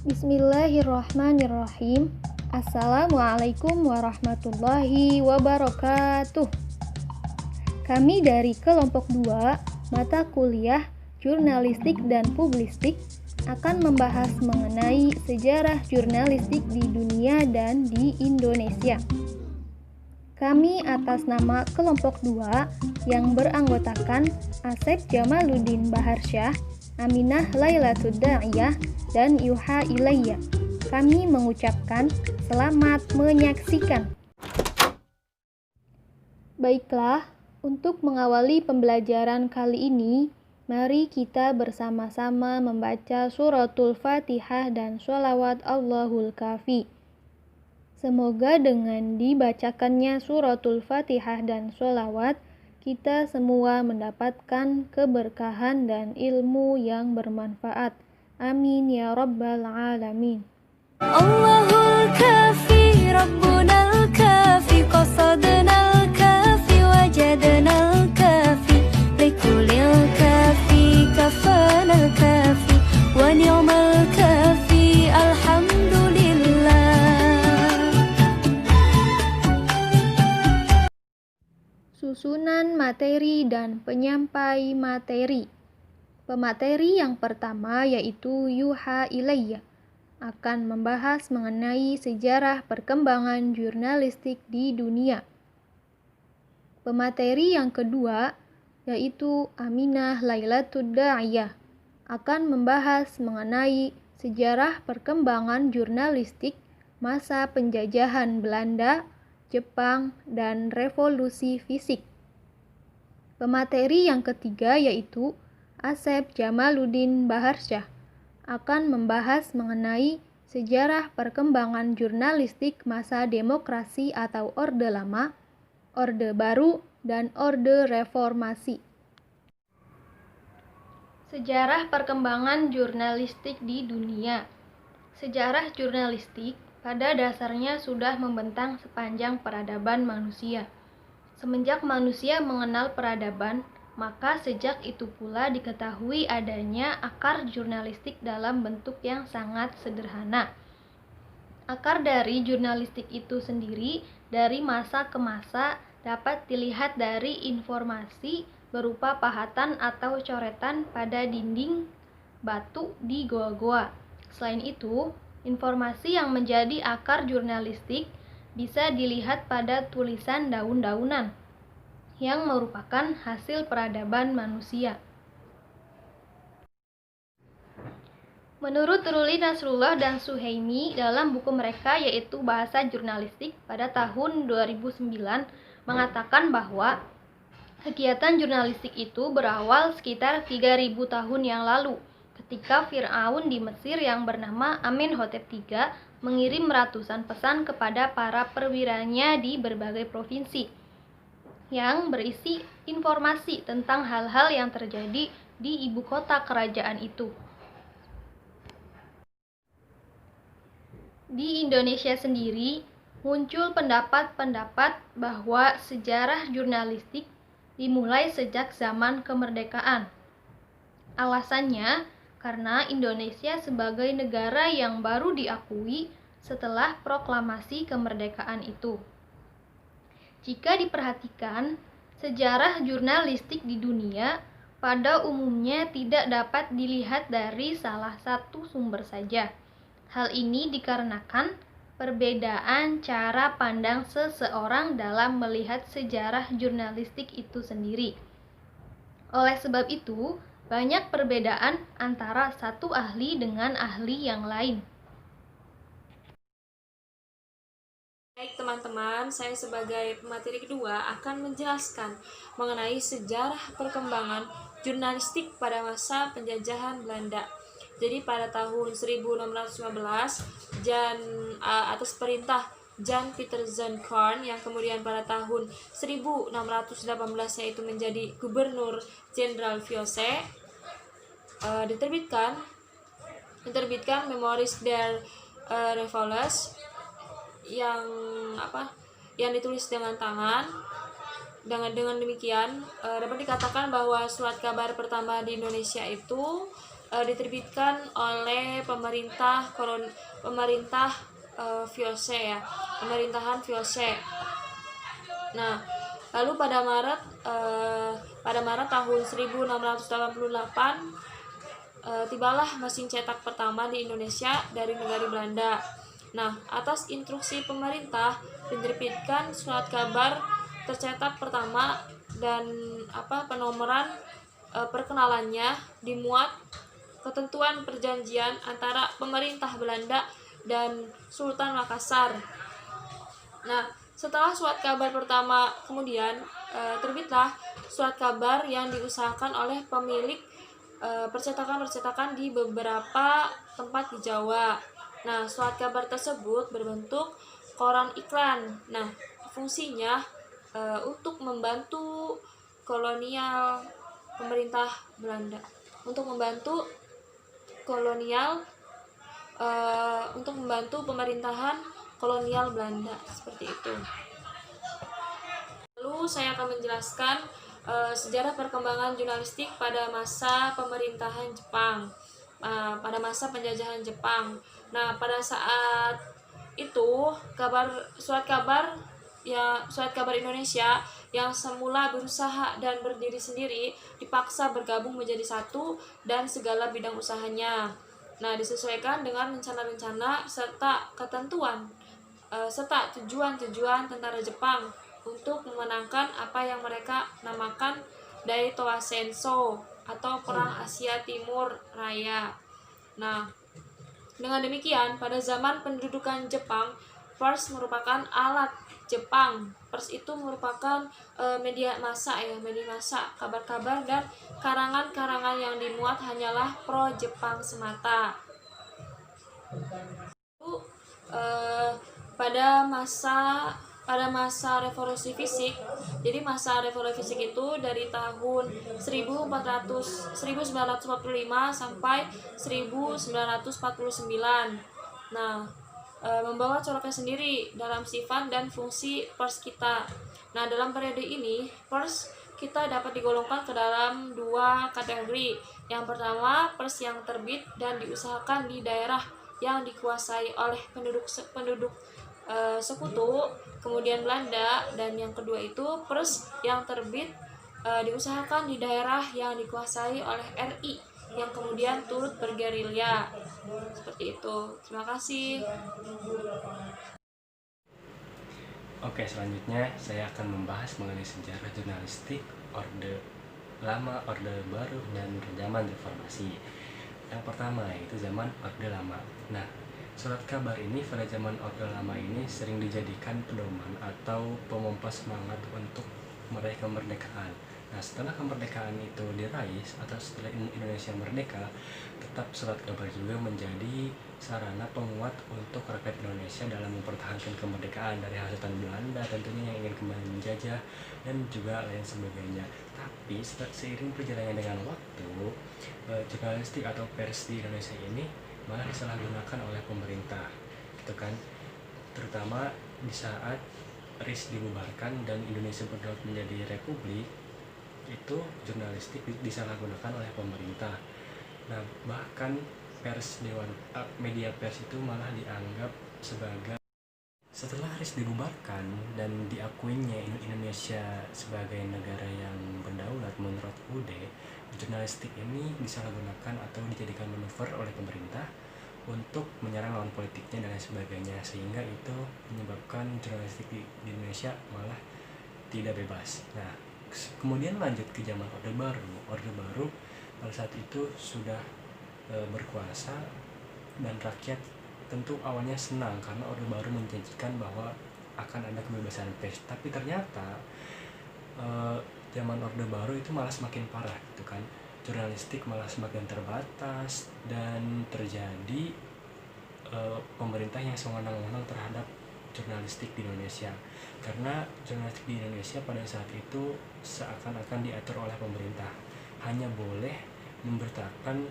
Bismillahirrahmanirrahim. Assalamualaikum warahmatullahi wabarakatuh. Kami dari kelompok 2, mata kuliah Jurnalistik dan Publistik akan membahas mengenai sejarah jurnalistik di dunia dan di Indonesia. Kami atas nama kelompok 2 yang beranggotakan Asep Jamaluddin Baharsyah, Aminah Lailatul Da'iyah, dan Yuha Ilayya. Kami mengucapkan selamat menyaksikan. Baiklah, untuk mengawali pembelajaran kali ini, mari kita bersama-sama membaca suratul Fatihah dan sholawat Allahul Kafi. Semoga dengan dibacakannya suratul Fatihah dan sholawat, kita semua mendapatkan keberkahan dan ilmu yang bermanfaat. Amin ya rabbal alamin. Allahul kafi, Rabbunal kafi, qasadnal kafi, wajadnal kafi, likulil kafi, kafanal kafi, wa ni'mal kafi, alhamdulillah. Susunan materi dan penyampai materi. Pemateri yang pertama yaitu Yuha Ilayya akan membahas mengenai sejarah perkembangan jurnalistik di dunia. Pemateri yang kedua yaitu Aminah Lailatul Da'iyah akan membahas mengenai sejarah perkembangan jurnalistik masa penjajahan Belanda, Jepang, dan revolusi fisik. Pemateri yang ketiga yaitu Asep Jamaluddin Baharsyah akan membahas mengenai sejarah perkembangan jurnalistik masa demokrasi atau Orde Lama, Orde Baru, dan Orde Reformasi. Sejarah perkembangan jurnalistik di dunia. Sejarah jurnalistik pada dasarnya sudah membentang sepanjang peradaban manusia. Semenjak manusia mengenal peradaban, maka sejak itu pula diketahui adanya akar jurnalistik dalam bentuk yang sangat sederhana. Akar dari jurnalistik itu sendiri dari masa ke masa dapat dilihat dari informasi berupa pahatan atau coretan pada dinding batu di goa-goa. Selain itu, informasi yang menjadi akar jurnalistik bisa dilihat pada tulisan daun-daunan yang merupakan hasil peradaban manusia. Menurut Ruli Nasrullah dan Suhaimi dalam buku mereka yaitu Bahasa Jurnalistik pada tahun 2009 mengatakan bahwa kegiatan jurnalistik itu berawal sekitar 3000 tahun yang lalu ketika Fir'aun di Mesir yang bernama Amenhotep III mengirim ratusan pesan kepada para perwiranya di berbagai provinsi yang berisi informasi tentang hal-hal yang terjadi di ibu kota kerajaan itu. Di Indonesia sendiri, muncul pendapat-pendapat bahwa sejarah jurnalistik dimulai sejak zaman kemerdekaan. Alasannya, karena Indonesia sebagai negara yang baru diakui setelah proklamasi kemerdekaan itu. Jika diperhatikan, sejarah jurnalistik di dunia pada umumnya tidak dapat dilihat dari salah satu sumber saja. Hal ini dikarenakan perbedaan cara pandang seseorang dalam melihat sejarah jurnalistik itu sendiri. Oleh sebab itu, banyak perbedaan antara satu ahli dengan ahli yang lain. Baik teman-teman, saya sebagai pemateri kedua akan menjelaskan mengenai sejarah perkembangan jurnalistik pada masa penjajahan Belanda. Jadi pada tahun 1615, atas perintah Jan Pieter Korn yang kemudian pada tahun 1618 yaitu menjadi Gubernur Jenderal VOC, diterbitkan Memoires der Revolution yang ditulis dengan tangan. Dengan demikian dapat dikatakan bahwa surat kabar pertama di Indonesia itu diterbitkan oleh pemerintah VOC ya, pemerintahan VOC. Nah, lalu pada Maret tahun 1688 tibalah mesin cetak pertama di Indonesia dari negara Belanda. Nah, atas instruksi pemerintah diterbitkan surat kabar tercetak pertama dan penomoran perkenalannya dimuat ketentuan perjanjian antara pemerintah Belanda dan Sultan Makassar. Nah, setelah surat kabar pertama kemudian terbitlah surat kabar yang diusahakan oleh pemilik percetakan-percetakan di beberapa tempat di Jawa. Nah, surat kabar tersebut berbentuk koran iklan. Nah, fungsinya untuk membantu kolonial pemerintah Belanda, untuk membantu pemerintahan kolonial Belanda, seperti itu. Lalu saya akan menjelaskan sejarah perkembangan jurnalistik pada masa pemerintahan Jepang, pada masa penjajahan Jepang. Nah, pada saat itu surat kabar Indonesia yang semula berusaha dan berdiri sendiri dipaksa bergabung menjadi satu dan segala bidang usahanya. Nah, disesuaikan dengan rencana-rencana serta ketentuan serta tujuan-tujuan tentara Jepang untuk memenangkan apa yang mereka namakan Daitoa Senso atau Perang Asia Timur Raya. Nah, dengan demikian pada zaman pendudukan Jepang, pers merupakan alat Jepang. Pers itu merupakan media massa, kabar-kabar dan karangan-karangan yang dimuat hanyalah pro Jepang semata. Lalu, pada masa revolusi fisik. Jadi masa revolusi fisik itu dari tahun 1945 sampai 1949. Nah, membawa coraknya sendiri dalam sifat dan fungsi pers kita. Nah, dalam periode ini pers kita dapat digolongkan ke dalam dua kategori. Yang pertama, pers yang terbit dan diusahakan di daerah yang dikuasai oleh penduduk sekutu, kemudian Belanda, dan yang kedua itu pers yang terbit diusahakan di daerah yang dikuasai oleh RI yang kemudian turut bergerilya. Seperti itu. Terima kasih. Oke, selanjutnya saya akan membahas mengenai sejarah jurnalistik Orde Lama, Orde Baru, dan zaman reformasi. Yang pertama yaitu zaman Orde Lama. Nah, surat kabar ini pada zaman Orde Lama ini sering dijadikan pedoman atau pemompa semangat untuk meraih kemerdekaan. Nah, setelah kemerdekaan itu diraih atau setelah Indonesia merdeka, tetap surat kabar juga menjadi sarana penguat untuk rakyat Indonesia dalam mempertahankan kemerdekaan dari hasutan Belanda tentunya yang ingin kembali menjajah dan juga lain sebagainya. Tapi seiring perjalannya dengan waktu, jurnalistik atau pers di Indonesia ini malah disalahgunakan oleh pemerintah, gitu kan? Terutama di saat RIS dibubarkan dan Indonesia berdaulat menjadi republik, itu jurnalistik disalahgunakan oleh pemerintah. Nah, bahkan media pers itu malah dianggap sebagai, setelah RIS dibubarkan dan diakuinya Indonesia sebagai negara yang berdaulat menurut UUD, jurnalistik ini disalahgunakan atau dijadikan manuver oleh pemerintah untuk menyerang lawan politiknya dan lain sebagainya, sehingga itu menyebabkan jurnalistik di Indonesia malah tidak bebas. Nah, kemudian lanjut ke zaman Orde Baru. Orde Baru pada saat itu sudah berkuasa dan rakyat tentu awalnya senang karena Orde Baru menjanjikan bahwa akan ada kebebasan pers. Tapi ternyata zaman Orde Baru itu malah semakin parah, gitu kan? Jurnalistik malah semakin terbatas dan terjadi pemerintah yang sewenang-wenang terhadap jurnalistik di Indonesia, karena jurnalistik di Indonesia pada saat itu seakan-akan diatur oleh pemerintah, hanya boleh memberitakan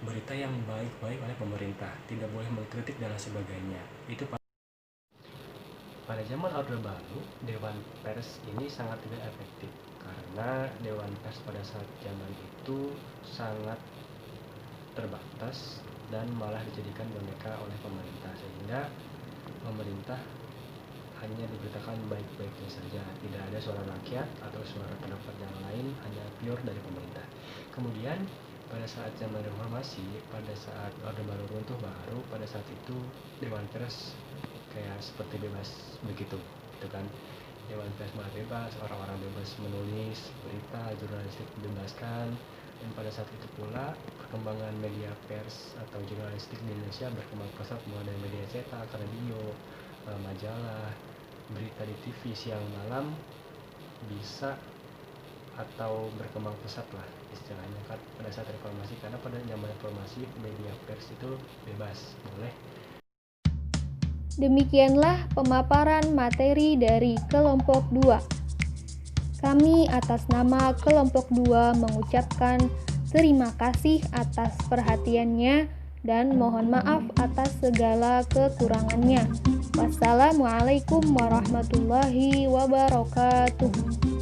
berita yang baik-baik oleh pemerintah, tidak boleh mengkritik dan sebagainya. Itu pada zaman Orde Baru, Dewan Pers ini sangat tidak efektif karena Dewan Pers pada saat zaman itu sangat terbatas dan malah dijadikan boneka oleh pemerintah, sehingga pemerintah hanya diberitakan baik-baiknya saja, tidak ada suara rakyat atau suara pendapat yang lain, hanya pure dari pemerintah. Kemudian pada saat zaman reformasi, pada saat Orde Baru runtuh pada saat itu Dewan Pers kayak seperti bebas begitu, gitu kan. Dewan Pers malah bebas, orang-orang bebas menulis berita, jurnalistik dibebaskan, dan pada saat itu pula perkembangan media pers atau jurnalistik di Indonesia berkembang pesat, mulai dari media cetak, radio, majalah, berita di TV siang malam bisa atau berkembang pesat lah istilahnya kan pada saat reformasi, karena pada zaman reformasi media pers itu bebas, boleh. Demikianlah pemaparan materi dari kelompok 2. Kami atas nama kelompok 2 mengucapkan terima kasih atas perhatiannya dan mohon maaf atas segala kekurangannya. Wassalamualaikum warahmatullahi wabarakatuh.